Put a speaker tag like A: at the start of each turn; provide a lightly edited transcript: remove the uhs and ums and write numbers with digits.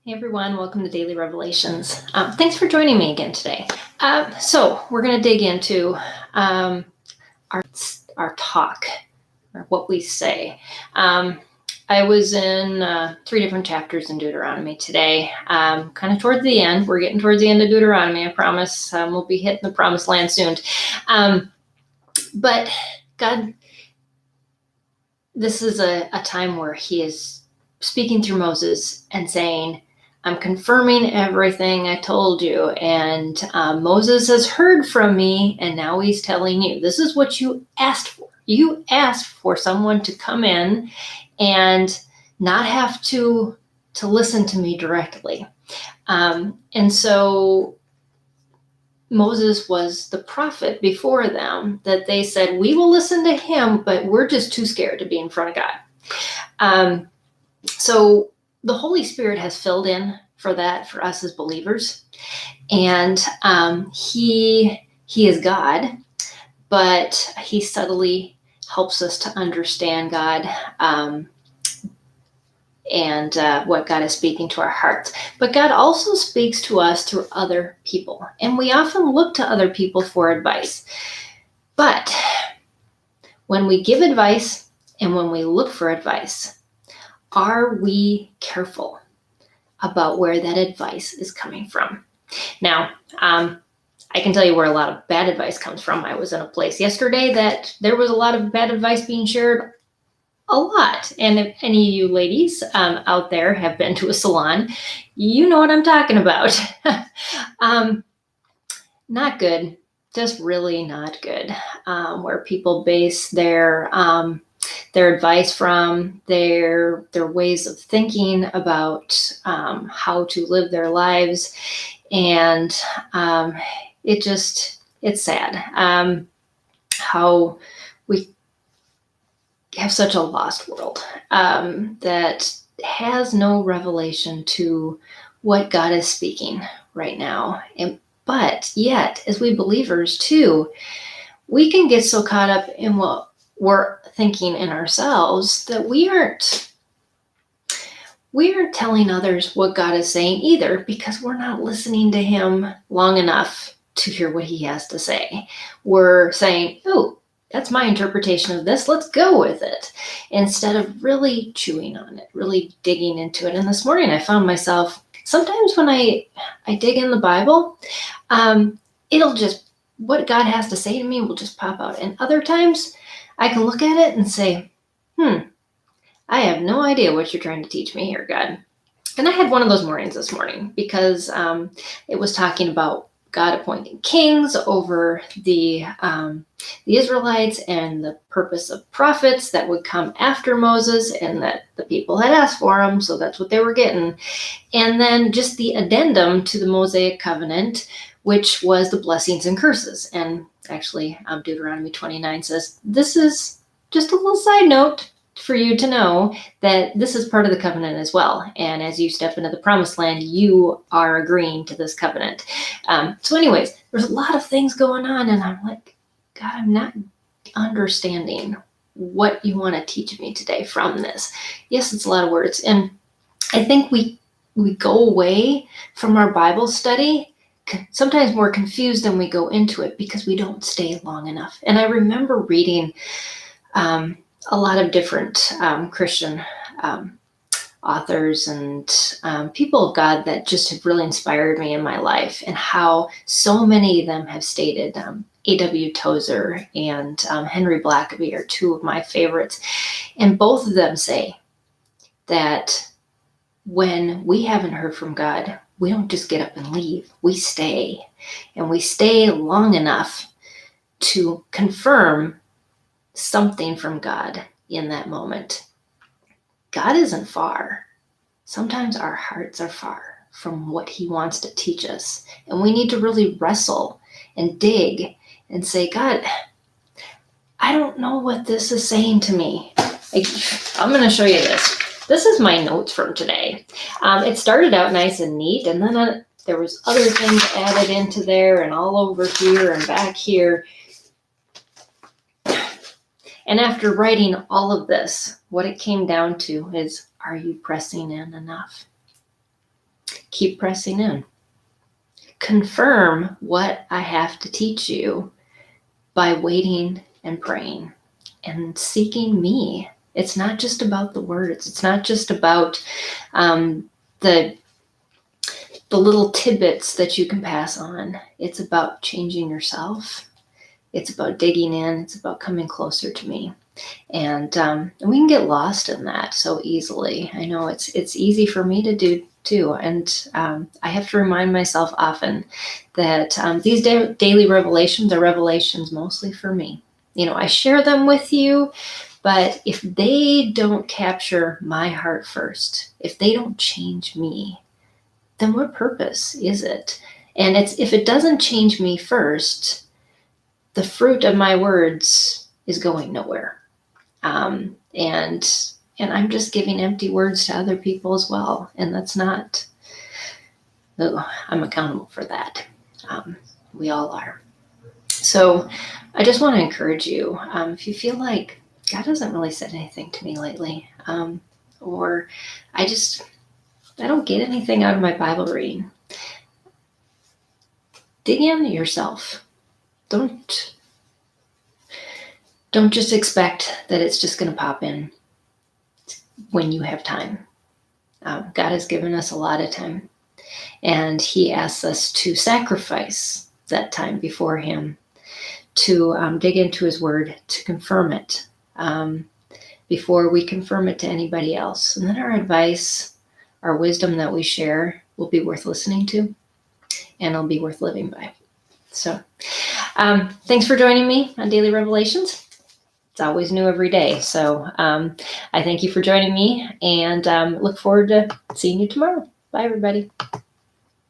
A: Hey everyone, welcome to Daily Revelations. Thanks for joining me again today. So we're going to dig into our talk, or what we say. I was in 3 different chapters in Deuteronomy today, kind of towards the end. We're getting towards the end of Deuteronomy, I promise. We'll be hitting the promised land soon. But God, this is a time where He is speaking through Moses and saying, I'm confirming everything I told you. And Moses has heard from me, and now he's telling you, this is what you asked for. You asked for someone to come in and not have to listen to me directly. And so Moses was the prophet before them that they said, we will listen to him, but we're just too scared to be in front of God. So the Holy Spirit has filled in for that for us as believers. And he is God, but he subtly helps us to understand God and what God is speaking to our hearts. But God also speaks to us through other people. And we often look to other people for advice. But when we give advice and when we look for advice, are we careful about where that advice is coming from? Now, I can tell you where a lot of bad advice comes from. I was in a place yesterday that there was a lot of bad advice being shared, a lot. And if any of you ladies out there have been to a salon, you know what I'm talking about. Not good, just really not good, where people base their advice from their ways of thinking about how to live their lives. And it's sad how we have such a lost world that has no revelation to what God is speaking right now. But yet, as we believers too, we can get so caught up in what we're thinking in ourselves that we aren't telling others what God is saying either, because we're not listening to him long enough to hear what he has to say. We're saying, oh, that's my interpretation of this, let's go with it, instead of really chewing on it, really digging into it. And this morning I found myself, sometimes when I dig in the Bible, it'll just, what God has to say to me will just pop out. And other times I can look at it and say, I have no idea what you're trying to teach me here, God. And I had one of those mornings this morning because it was talking about God appointing kings over the Israelites and the purpose of prophets that would come after Moses, and that the people had asked for them, so that's what they were getting. And then just the addendum to the Mosaic covenant, which was the blessings and curses. And actually, Deuteronomy 29 says, this is just a little side note for you to know that this is part of the covenant as well. And as you step into the promised land, you are agreeing to this covenant. So anyways, there's a lot of things going on, and I'm like, God, I'm not understanding what you want to teach me today from this. Yes, it's a lot of words. And I think we go away from our Bible study sometimes more confused than we go into it because we don't stay long enough. And I remember reading a lot of different Christian authors and people of God that just have really inspired me in my life, and how so many of them have stated, A.W. Tozer and Henry Blackaby are 2 of my favorites. And both of them say that when we haven't heard from God, we don't just get up and leave. We stay, and we stay long enough to confirm something from God in that moment. God isn't far. Sometimes our hearts are far from what he wants to teach us, and we need to really wrestle and dig and say, God, I don't know what this is saying to me. I'm going to show you this. This is my notes from today. It started out nice and neat, and then there was other things added into there and all over here and back here. And after writing all of this, what it came down to is, are you pressing in enough? Keep pressing in. Confirm what I have to teach you by waiting and praying and seeking me. It's not just about the words. It's not just about the little tidbits that you can pass on. It's about changing yourself. It's about digging in. It's about coming closer to me. And we can get lost in that so easily. I know it's easy for me to do too. And I have to remind myself often that these daily revelations are revelations mostly for me. I share them with you, but if they don't capture my heart first, if they don't change me, then what purpose is it? And if it doesn't change me first, the fruit of my words is going nowhere. And I'm just giving empty words to other people as well. And that's not, I'm accountable for that. We all are. So I just want to encourage you, if you feel like God hasn't really said anything to me lately, or I don't get anything out of my Bible reading, dig in yourself. Don't just expect that it's just going to pop in when you have time. God has given us a lot of time, and He asks us to sacrifice that time before Him, to dig into His Word, to confirm it before we confirm it to anybody else. And then our advice, our wisdom that we share will be worth listening to, and it'll be worth living by. So thanks for joining me on Daily Revelations. It's always new every day. So I thank you for joining me, and look forward to seeing you tomorrow. Bye, everybody.